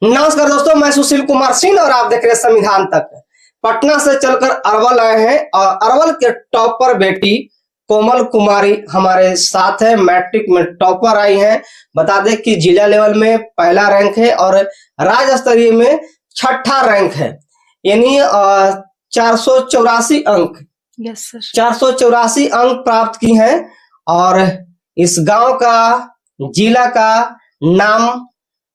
नमस्कार दोस्तों, मैं सुशील कुमार सिंह और आप देख रहे हैं संविधान तक। पटना से चलकर अरवल आए हैं और अरवल के टॉपर बेटी कोमल कुमारी हमारे साथ है। मैट्रिक में टॉपर आई हैं। बता दें कि जिला लेवल में पहला रैंक है और राज्य स्तरीय में छठा रैंक है, यानी 484 अंक। Yes sir. 484 अंक प्राप्त की हैं और इस गांव का, जिला का नाम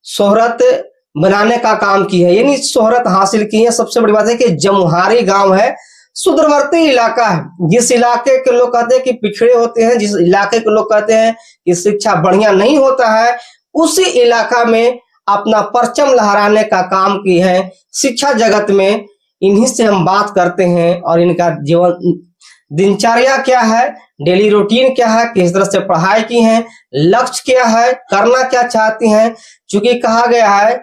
शोहरत बनाने का काम की है, यानी शोहरत हासिल की है। सबसे बड़ी बात है कि जमुहारी गांव है, सुदूरवर्ती इलाका है। जिस इलाके के लोग कहते हैं कि पिछड़े होते हैं, जिस इलाके के लोग कहते हैं कि शिक्षा बढ़िया नहीं होता है, उसी इलाका में अपना परचम लहराने का काम की है शिक्षा जगत में। इन्हीं से हम बात करते हैं और इनका जीवन दिनचर्या क्या है, डेली रूटीन क्या है, किस तरह से पढ़ाई की है, लक्ष्य क्या है, करना क्या चाहती हैं। चूंकि कहा गया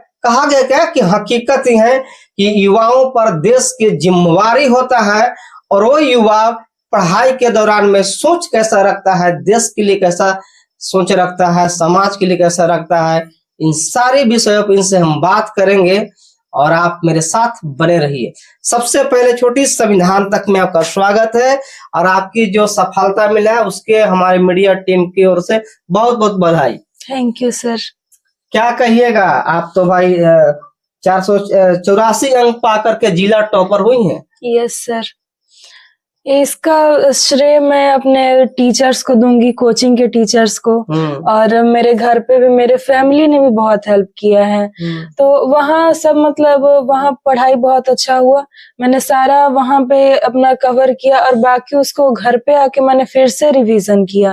क्या कि हकीकत ही है कि युवाओं पर देश की जिम्मेवारी होता है और वो युवा पढ़ाई के दौरान में सोच कैसा रखता है, देश के लिए कैसा सोच रखता है, समाज के लिए कैसा रखता है, इन सारे विषयों पर इनसे हम बात करेंगे और आप मेरे साथ बने रहिए। सबसे पहले छोटी संविधान तक में आपका स्वागत है और आपकी जो सफलता मिला है उसके हमारे मीडिया टीम की ओर से बहुत बहुत बधाई। Thank you sir. क्या कहिएगा, आप तो भाई 484 अंक पा करके जिला टॉपर हुई हैं। Yes sir. इसका श्रेय मैं अपने टीचर्स को दूंगी, कोचिंग के टीचर्स को, और मेरे घर पे भी मेरे फैमिली ने भी बहुत हेल्प किया है। तो वहाँ सब मतलब वहाँ पढ़ाई बहुत अच्छा हुआ, मैंने सारा वहाँ पे अपना कवर किया और बाकी उसको घर पे आके मैंने फिर से रिवीजन किया।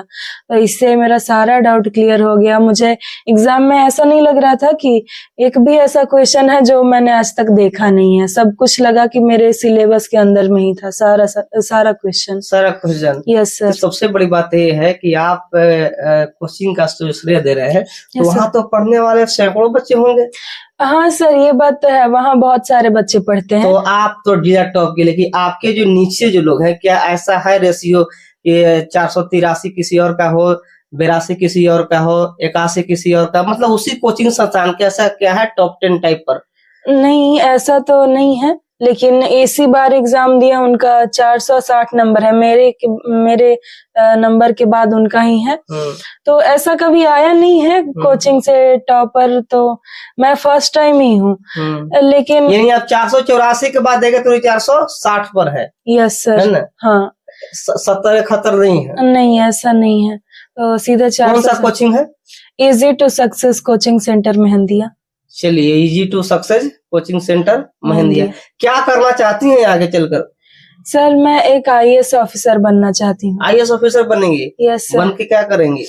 तो इससे मेरा सारा डाउट क्लियर हो गया। मुझे एग्जाम में ऐसा नहीं लग रहा था कि एक भी ऐसा क्वेश्चन है जो मैंने आज तक देखा नहीं है। सब कुछ लगा कि मेरे सिलेबस के अंदर में ही था सारा क्वेश्चन। Yes sir. सबसे बड़ी बात ये है कि आप कोचिंग का श्रेय दे रहे हैं, तो वहाँ तो पढ़ने वाले सैकड़ों बच्चे होंगे। हाँ सर, ये बात तो है, वहाँ बहुत सारे बच्चे पढ़ते हैं। तो आप तो जिला टॉप के, लेकिन आपके जो नीचे जो लोग हैं, क्या ऐसा है रेशियो ये 483 किसी और का हो, 82 किसी और का हो, 81 किसी और का, मतलब उसी कोचिंग संस्थान के ऐसा क्या है टॉप 10 टाइप पर? नहीं, ऐसा तो नहीं है, लेकिन इसी बार एग्जाम दिया उनका 460 नंबर है, मेरे नंबर के बाद उनका ही है। तो ऐसा कभी आया नहीं है कोचिंग से टॉपर, तो मैं फर्स्ट टाइम ही हूँ। लेकिन यानी आप 484 के बाद देखे तो 460 पर है। यस सर, है ना? हाँ। 70 खतर नहीं है? नहीं, ऐसा नहीं है। तो सीधे 400। कौन सा कोचिंग है? Easy to success coaching centre Mehndiya. चलिए, easy to success coaching centre Mehndiya. क्या करना चाहती हैं आगे चलकर? सर, मैं एक IAS ऑफिसर बनना चाहती हूँ। IAS ऑफिसर बनेंगी? Yes sir. बन के क्या करेंगे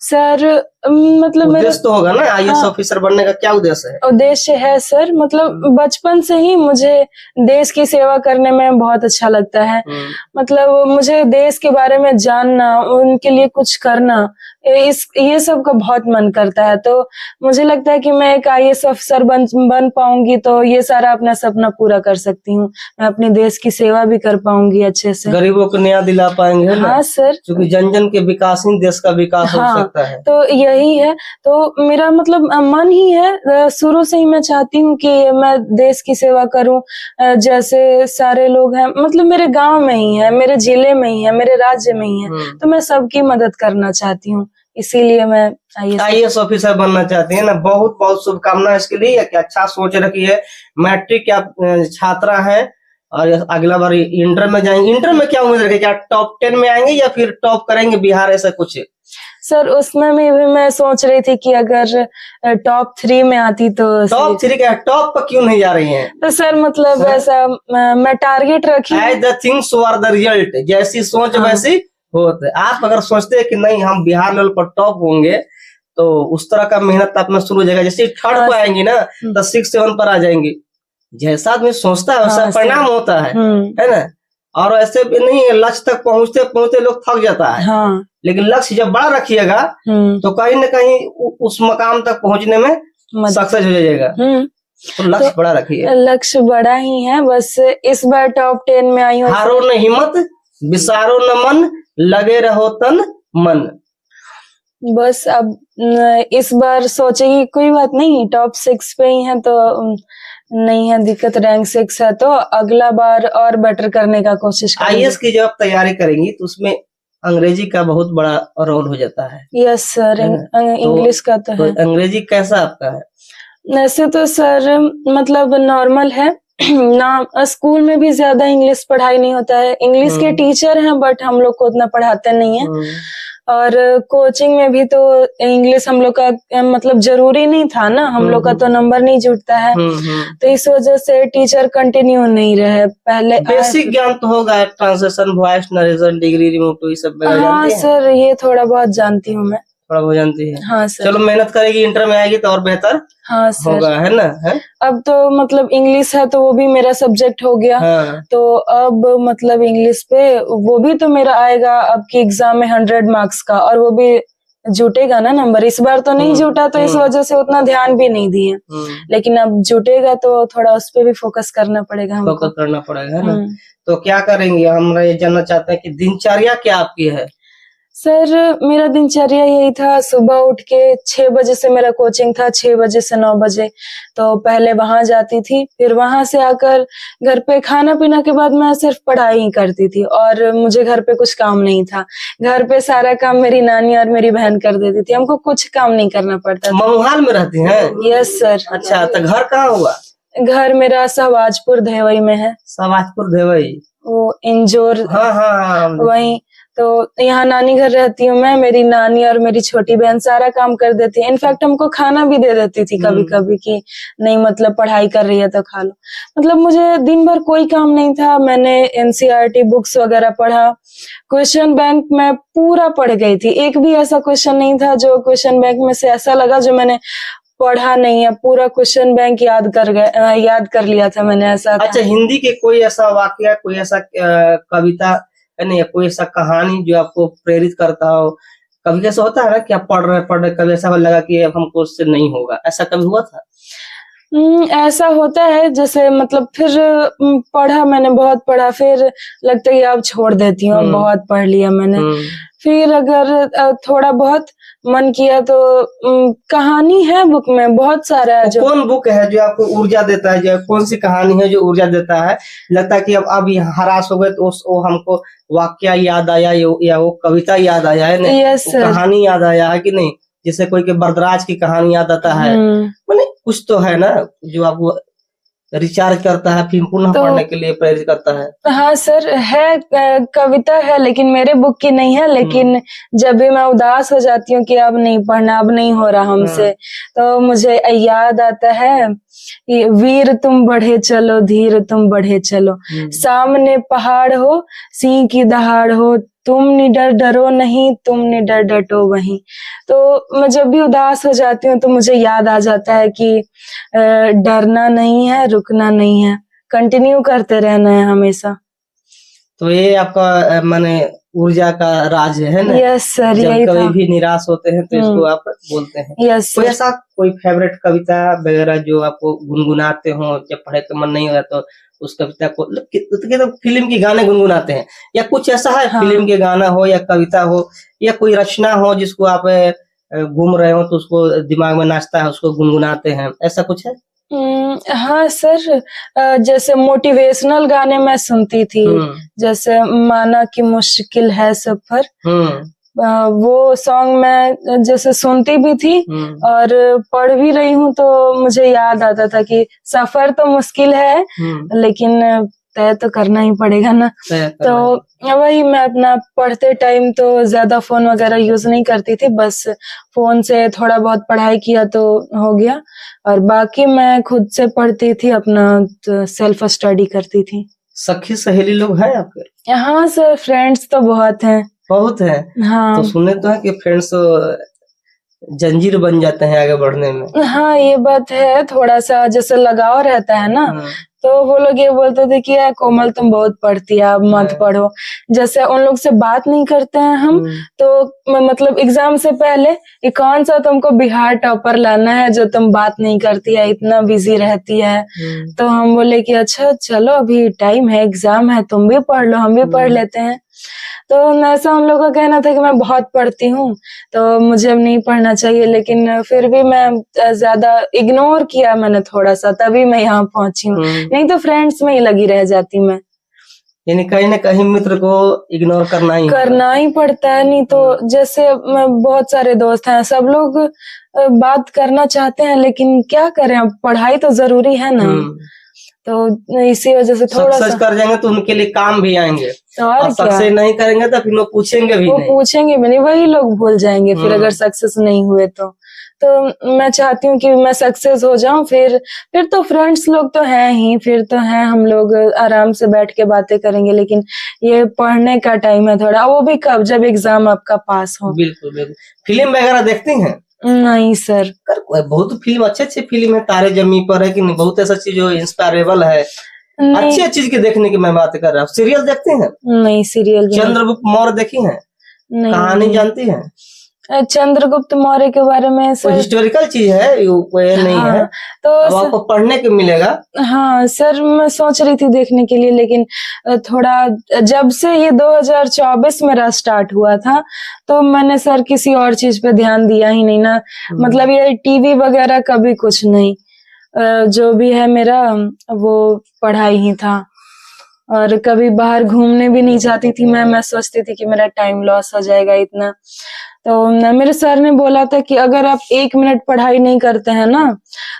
सर? मतलब उद्देश्य तो होगा ना, IAS ऑफिसर बनने का क्या उद्देश्य है? उद्देश्य है सर, मतलब बचपन से ही मुझे देश की सेवा करने में बहुत अच्छा लगता है। मतलब मुझे देश के बारे में जानना, उनके लिए कुछ करना, ये सब का बहुत मन करता है। तो मुझे लगता है कि मैं एक IAS ऑफिसर बन पाऊंगी तो ये सारा अपना सपना पूरा कर सकती हूँ। मैं अपने देश की सेवा भी कर पाऊंगी अच्छे से, गरीबों को न्याय दिला पाएंगे। हाँ सर, क्योंकि जन जन के विकास ही देश का विकास हो सकता है। तो यही है, तो मेरा मतलब मन ही है, शुरू से ही मैं चाहती हूँ कि मैं देश की सेवा करूं, जैसे सारे लोग हैं, मतलब मेरे गांव में ही है, मेरे जिले में ही है, मेरे राज्य में ही है, तो मैं सबकी मदद करना चाहती हूँ, इसीलिए मैं IAS ऑफिसर बनना चाहती है ना। बहुत बहुत शुभकामनाएं इसके लिए, कि अच्छा सोच रखी है। मैट्रिक आप छात्रा है और अगला बार इंटर में जाएंगे। इंटर में क्या उम्मीद रखें, क्या टॉप 10 में आएंगे या फिर टॉप करेंगे बिहार, ऐसा कुछ? सर, उसमें भी मैं सोच रही थी कि अगर टॉप 3 में आती तो। टॉप 3 क्या, टॉप पर क्यों नहीं जा रही हैं? तो सर मतलब ऐसा मैं टारगेट रखी है। The things are the result, जैसी सोच वैसी होते। आप अगर सोचते हैं कि नहीं हम बिहार लेवल पर टॉप होंगे, तो उस तरह का मेहनत आप में शुरू हो जाएगा। जैसे थर्ड पर आएंगी ना तो 6-7 पर आ जाएंगी। जैसा आदमी सोचता है वैसा परिणाम होता है ना। और ऐसे भी नहीं, लक्ष्य तक पहुंचते पहुंचते लोग थक जाता है। लेकिन लक्ष्य जब बड़ा रखिएगा तो कहीं न कहीं उस मकाम तक पहुंचने में सक्सेस हो जाएगा। तो लक्ष्य बड़ा रखिए। लक्ष्य बड़ा ही है, बस इस बार टॉप 10 में आई हूँ। हारो न हिम्मत, विसारो न मन, लगे रहो तन मन। बस अब इस बार सोचेगी कोई बात नहीं, टॉप 6 पे ही है तो नहीं है दिक्कत, रैंक 6 है तो अगला बार और बेटर करने का कोशिश करेंगे। आईएएस की जब आप तैयारी करेंगी तो उसमें अंग्रेजी का बहुत बड़ा रोल हो जाता है। यस सर, इंग्लिश का तो है। अंग्रेजी कैसा आपका है? ऐसे तो सर मतलब नॉर्मल है ना, स्कूल में भी ज्यादा इंग्लिश पढ़ाई नहीं होता है, इंग्लिश के टीचर हैं बट हम लोग को उतना पढ़ाते नहीं है। और कोचिंग में भी तो इंग्लिश हम लोग का मतलब जरूरी नहीं था ना, हम लोग का तो नंबर नहीं जुटता है, तो इस वजह से टीचर कंटिन्यू नहीं रहे। पहले बेसिक ज्ञान तो होगा, translation, voice narration, degree remove, तो ये सब हाँ सर, ये थोड़ा बहुत जानती हूँ मैं। थोड़ा बहुत जानती है? हाँ सर। चलो मेहनत करेगी, इंटर में आएगी तो और बेहतर हाँ सर होगा, है ना? है? अब तो मतलब इंग्लिश है तो वो भी मेरा सब्जेक्ट हो गया। हाँ। तो अब मतलब इंग्लिश पे वो भी तो मेरा आएगा अब की एग्जाम में 100 मार्क्स का, और वो भी जुटेगा ना नंबर। इस बार तो नहीं जुटा तो इस वजह से उतना ध्यान भी नहीं दिए, लेकिन अब जुटेगा तो थोड़ा उस पर भी फोकस करना पड़ेगा हमको। फोकस करना पड़ेगा, है ना? तो क्या करेंगे, हम ये जानना चाहते हैं कि दिनचर्या क्या आपकी है? सर मेरा दिनचर्या यही था, सुबह उठ के 6 बजे से मेरा कोचिंग था, 6 बजे से 9 बजे। तो पहले वहां जाती थी, फिर वहां से आकर घर पे खाना पीना के बाद मैं सिर्फ पढ़ाई ही करती थी, और मुझे घर पे कुछ काम नहीं था। घर पे सारा काम मेरी नानी और मेरी बहन कर देती थी, हमको कुछ काम नहीं करना पड़ता था। ममुहाल में रहती हैं? Yes sir. अच्छा, तो घर कहाँ हुआ? घर मेरा सहवाजपुर धेवई में है। सहवाजपुर धेवई, वो इंजोर। हाँ। वही तो यहाँ नानी घर रहती हूँ मैं, मेरी नानी और मेरी छोटी बहन सारा काम कर देती है। इनफैक्ट हमको खाना भी दे देती थी कभी कभी कि नहीं मतलब पढ़ाई कर रही है तो खा लो। मतलब मुझे दिन भर कोई काम नहीं था, मैंने एनसीईआरटी बुक्स वगैरह पढ़ा, क्वेश्चन बैंक में पूरा पढ़ गई थी। एक भी ऐसा क्वेश्चन नहीं था जो क्वेश्चन बैंक में से ऐसा लगा जो मैंने पढ़ा नहीं है, पूरा क्वेश्चन बैंक याद कर लिया था मैंने, ऐसा था। अच्छा, हिंदी के कोई ऐसा वाकया, कोई ऐसा कविता नहीं, कोई ऐसा कहानी जो आपको प्रेरित करता हो? कभी कैसा होता है ना कि आप पढ़ रहे कभी ऐसा लगा कि अब हमको उससे नहीं होगा, ऐसा कभी हुआ था? ऐसा होता है, जैसे मतलब फिर पढ़ा मैंने, बहुत पढ़ा, फिर लगता है अब छोड़ देती हूँ, बहुत पढ़ लिया मैंने। फिर अगर थोड़ा बहुत मन किया तो कहानी है बुक में बहुत सारा है। जो कौन बुक है जो आपको ऊर्जा देता है, जो कौन सी कहानी है जो ऊर्जा देता है, लगता है कि अब हरास हो गए तो वो हमको वाक्य याद आया या वो कविता याद आया है, नहीं कहानी याद आया है कि नहीं? जैसे कोई के बरदराज की कहानी याद आता है, मैंने कुछ तो है ना जो आपको रिचार्ज करता है, फिर पुनः पढ़ने के लिए प्रेरित करता है। हाँ सर, है कविता है लेकिन मेरे बुक की नहीं है। लेकिन जब भी मैं उदास हो जाती हूँ कि अब नहीं पढ़ना, अब नहीं हो रहा हमसे, तो मुझे याद आता है वीर तुम बढ़े चलो, धीर तुम बढ़े चलो, सामने पहाड़ हो, सिंह की दहाड़ हो, तुम निडर डरो नहीं, तुम निडर डटो वहीं। तो मैं जब भी उदास हो जाती हूँ तो मुझे याद आ जाता है कि डरना नहीं है, रुकना नहीं है, कंटिन्यू करते रहना है हमेशा। तो ये आपका माने ऊर्जा का राज है ना? यस सर, जब कभी भी निराश होते हैं तो इसको आप बोलते हैं। यस। कोई ऐसा कोई फेवरेट कविता वगैरह जो आपको गुनगुनाते हो, जब पढ़े तो मन नहीं हो रहा तो उस कविता को, तो फिल्म के गाने गुनगुनाते हैं या कुछ ऐसा है? फिल्म के गाना हो या कविता हो या कोई रचना हो जिसको आप घूम रहे हो तो उसको दिमाग में नाचता है, उसको गुनगुनाते हैं, ऐसा कुछ है? हाँ सर, जैसे मोटिवेशनल गाने मैं सुनती थी, जैसे माना कि मुश्किल है सफर, वो सॉन्ग मैं जैसे सुनती भी थी और पढ़ भी रही हूँ, तो मुझे याद आता था कि सफर तो मुश्किल है लेकिन तय तो करना ही पड़ेगा ना। तो वही मैं अपना पढ़ते टाइम तो ज्यादा फोन वगैरह यूज नहीं करती थी, बस फोन से थोड़ा बहुत पढ़ाई किया तो हो गया, और बाकी मैं खुद से पढ़ती थी, अपना सेल्फ स्टडी करती थी। सखी सहेली लोग हैं आपके? हाँ सर, फ्रेंड्स तो बहुत हैं। बहुत है? हाँ। तो सुने तो है कि फ्रेंड्स जंजीर बन जाते हैं आगे बढ़ने में। हाँ ये बात है, थोड़ा सा जैसे लगाव रहता है ना, तो वो लोग ये बोलते थे कि यार कोमल तुम बहुत पढ़ती है, अब मत पढ़ो। जैसे उन लोग से बात नहीं करते हैं हम, तो मतलब एग्जाम से पहले ये कौन सा तुमको बिहार टॉपर लाना है जो तुम बात नहीं करती है, इतना बिजी रहती है। तो हम बोले कि अच्छा चलो अभी टाइम है, एग्जाम है, तुम भी पढ़ लो, हम भी पढ़ लेते हैं। तो ऐसा उन लोगों का कहना था कि मैं बहुत पढ़ती हूँ तो मुझे अब नहीं पढ़ना चाहिए, लेकिन फिर भी मैं ज्यादा इग्नोर किया मैंने थोड़ा सा, तभी मैं यहाँ पहुंची हूँ, नहीं तो फ्रेंड्स में ही लगी रह जाती मैं। यानी कहीं ना कहीं मित्र को इग्नोर करना ही पड़ता है, नहीं तो जैसे बहुत सारे दोस्त हैं, सब लोग बात करना चाहते हैं, लेकिन क्या करें, अब पढ़ाई तो जरूरी है ना, तो इसी वजह से थोड़ा सा कर जाएंगे तो उनके लिए काम भी आएंगे, और सक्सेस नहीं करेंगे तो फिर वो पूछेंगे भी नहीं, वही लोग भूल जाएंगे फिर अगर सक्सेस नहीं हुए तो मैं चाहती हूँ कि मैं सक्सेस हो जाऊं, फिर तो फ्रेंड्स लोग तो हैं ही, फिर तो हैं, हम लोग आराम से बैठ के बातें करेंगे, लेकिन ये पढ़ने का टाइम है थोड़ा, वो भी कब, जब एग्जाम आपका पास हो। बिल्कुल बिल्कुल। फिल्म वगैरह देखती हैं? नहीं सर। बहुत फिल्म, अच्छे फिल्म है, तारे जमी पर है कि नहीं, बहुत ऐसा चीज जो इंस्पायरेबल है, अच्छी चीज के देखने की मैं बात कर रहा हूँ। सीरियल देखते हैं? नहीं, सीरियल चंद्रगुप्त मौर्य देखी है? कहानी जानती है? चंद्रगुप्त मौर्य के बारे में सर, हिस्टोरिकल चीज है, नहीं है तो आपको पढ़ने को मिलेगा। हाँ सर, मैं सोच रही थी देखने के लिए, लेकिन थोड़ा जब से ये 2024 मेरा स्टार्ट हुआ था तो मैंने सर किसी और चीज पे ध्यान दिया ही नहीं ना, मतलब ये टीवी वगैरह कभी कुछ नहीं, जो भी है मेरा वो पढ़ाई ही था, और कभी बाहर घूमने भी नहीं जाती थी मैं सोचती थी कि मेरा टाइम लॉस हो जाएगा इतना। तो मेरे सर ने बोला था कि अगर आप 1 मिनट पढ़ाई नहीं करते हैं ना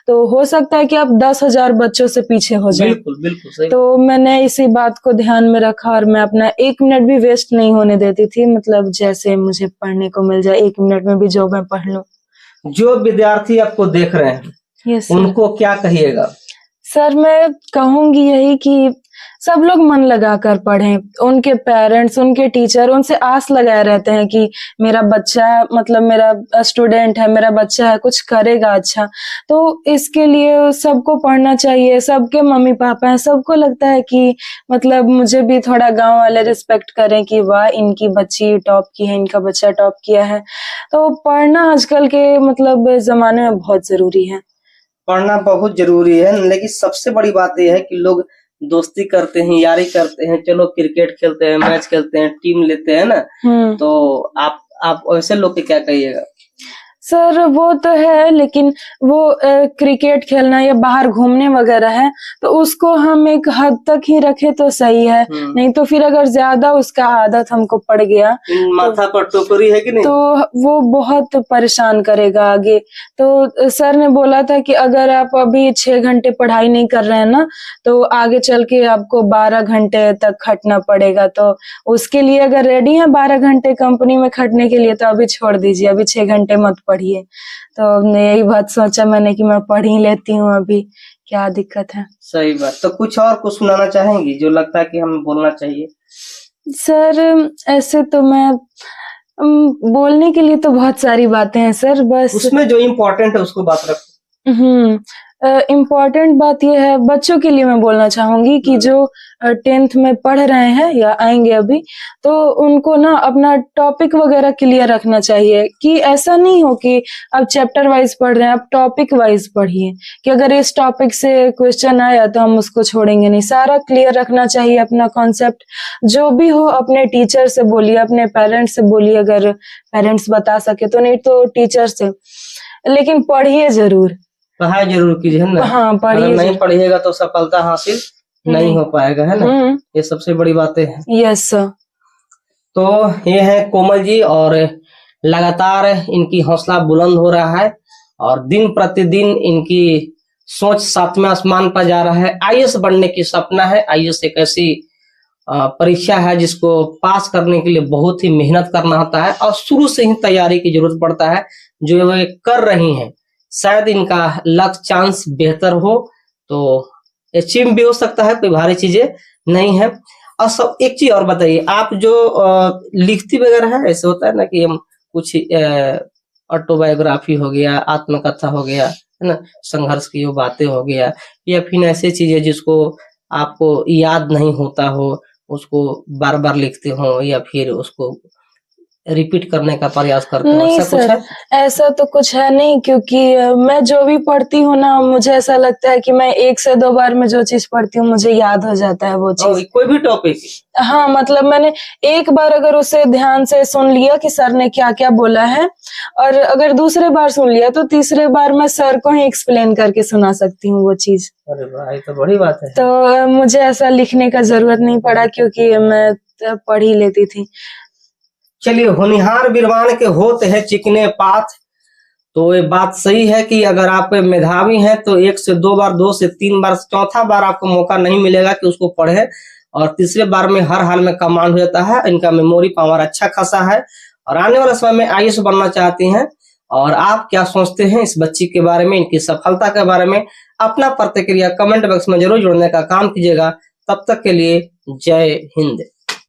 तो हो सकता है कि आप 10,000 बच्चों से पीछे हो जाएं। बिल्कुल बिल्कुल सही। तो मैंने इसी बात को ध्यान में रखा और मैं अपना 1 मिनट भी वेस्ट नहीं होने देती थी, मतलब जैसे मुझे पढ़ने को मिल जाए 1 मिनट में भी जो मैं पढ़ लूं। जो विद्यार्थी आपको देख रहे हैं उनको क्या कहिएगा? सर मैं कहूंगी यही कि सब लोग मन लगाकर पढ़ें, उनके पेरेंट्स, उनके टीचर उनसे आस लगाए रहते हैं कि मेरा बच्चा, मतलब मेरा स्टूडेंट है, मेरा बच्चा है, कुछ करेगा अच्छा, तो इसके लिए सबको पढ़ना चाहिए। सबके मम्मी पापा हैं, सबको लगता है कि मतलब मुझे भी थोड़ा गांव वाले रिस्पेक्ट करें कि वाह इनकी बच्ची टॉप की है, इनका बच्चा टॉप किया है। तो पढ़ना आजकल के मतलब जमाने में बहुत जरूरी है। पढ़ना बहुत जरूरी है, लेकिन सबसे बड़ी बात यह है कि लोग दोस्ती करते हैं, यारी करते हैं, चलो क्रिकेट खेलते हैं, मैच खेलते हैं, टीम लेते हैं ना, तो आप ऐसे लोग के क्या कहिएगा? सर वो तो है, लेकिन वो क्रिकेट खेलना या बाहर घूमने वगैरह है तो उसको हम एक हद तक ही रखे तो सही है, नहीं तो फिर अगर ज्यादा उसका आदत हमको पड़ गया, माथा पर टोकरी है कि नहीं, तो वो बहुत परेशान करेगा आगे। तो सर ने बोला था कि अगर आप अभी 6 घंटे पढ़ाई नहीं कर रहे हैं ना तो आगे चल के आपको 12 घंटे तक खटना पड़ेगा, तो उसके लिए अगर रेडी है 12 घंटे कंपनी में खटने के लिए तो अभी छोड़ दीजिए, अभी 6 घंटे मत पढ़िए। तो यही बात सोचा मैंने कि मैं पढ़ ही लेती हूँ, अभी क्या दिक्कत है। सही बात। तो कुछ और कुछ सुनाना चाहेंगी जो लगता है कि हमें बोलना चाहिए? सर ऐसे तो मैं बोलने के लिए तो बहुत सारी बातें हैं सर, बस उसमें जो इम्पोर्टेंट है उसको बात रखो। इम्पोर्टेंट बात यह है, बच्चों के लिए मैं बोलना चाहूंगी कि जो 10th में पढ़ रहे हैं या आएंगे अभी, तो उनको ना अपना टॉपिक वगैरह क्लियर रखना चाहिए, कि ऐसा नहीं हो कि अब चैप्टर वाइज पढ़ रहे हैं, अब टॉपिक वाइज पढ़िए, कि अगर इस टॉपिक से क्वेश्चन आया तो हम उसको छोड़ेंगे नहीं, सारा क्लियर रखना चाहिए अपना कॉन्सेप्ट। जो भी हो अपने टीचर से बोलिए, अपने पेरेंट्स से बोलिए, अगर पेरेंट्स बता सके तो, नहीं तो टीचर से, लेकिन पढ़िए जरूर, पढ़ाई जरूर कीजिए ना। हाँ, पढ़िए। अगर नहीं पढ़िएगा तो सफलता हासिल नहीं हो पाएगा, है ना, ये सबसे बड़ी बातें हैं। Yes sir. तो ये है कोमल जी, और लगातार इनकी हौसला बुलंद हो रहा है और दिन प्रतिदिन इनकी सोच 7वें आसमान पर जा रहा है। आईएएस बनने की सपना है। आईएएस एक ऐसी परीक्षा है जिसको पास करने के लिए बहुत ही मेहनत करना होता है और शुरू से ही तैयारी की जरूरत पड़ता है, जो वे कर रही हैं। शायद इनका लक चांस बेहतर हो तो अचीव भी हो सकता है, कोई भारी चीजें नहीं है। और सब एक चीज और बताइए, आप जो लिखती वगैरह है, ऐसे होता है ना कि हम कुछ ऑटोबायोग्राफी हो गया, आत्मकथा हो गया, है ना, संघर्ष की वो बातें हो गया, या फिर ऐसे चीजें जिसको आपको याद नहीं होता हो उसको बार बार लिखते हो, या फिर उसको रिपीट करने का प्रयास करते हो? नहीं ऐसा कुछ सर, है? ऐसा तो कुछ है नहीं, क्योंकि मैं जो भी पढ़ती हूँ ना, मुझे ऐसा लगता है कि मैं 1 से 2 बार में जो चीज पढ़ती हूँ मुझे याद हो जाता है वो चीज। कोई भी टॉपिक? हाँ, मतलब मैंने एक बार अगर उसे ध्यान से सुन लिया कि सर ने क्या क्या बोला है, और अगर दूसरे बार सुन लिया तो तीसरे बार मैं सर को ही एक्सप्लेन करके सुना सकती हूँ वो चीज। अरे वाह, ये तो बड़ी बात है। तो मुझे ऐसा लिखने का जरूरत नहीं पड़ा, क्योंकि मैं पढ़ ही लेती थी। चलिए, होनिहार बिरबान के होते हैं चिकने पात। तो ये बात सही है कि अगर आप मेधावी हैं तो 1 से 2 बार, 2 से 3 बार, चौथा बार आपको मौका नहीं मिलेगा कि उसको पढ़े, और तीसरे बार में हर हाल में कमांड हो जाता है। इनका मेमोरी पावर अच्छा खासा है और आने वाले समय में आईएएस बनना चाहती हैं। और आप क्या सोचते हैं इस बच्ची के बारे में, इनकी सफलता के बारे में? अपना प्रतिक्रिया कमेंट बॉक्स में जरूर जोड़ने का काम कीजिएगा। तब तक के लिए जय हिंद।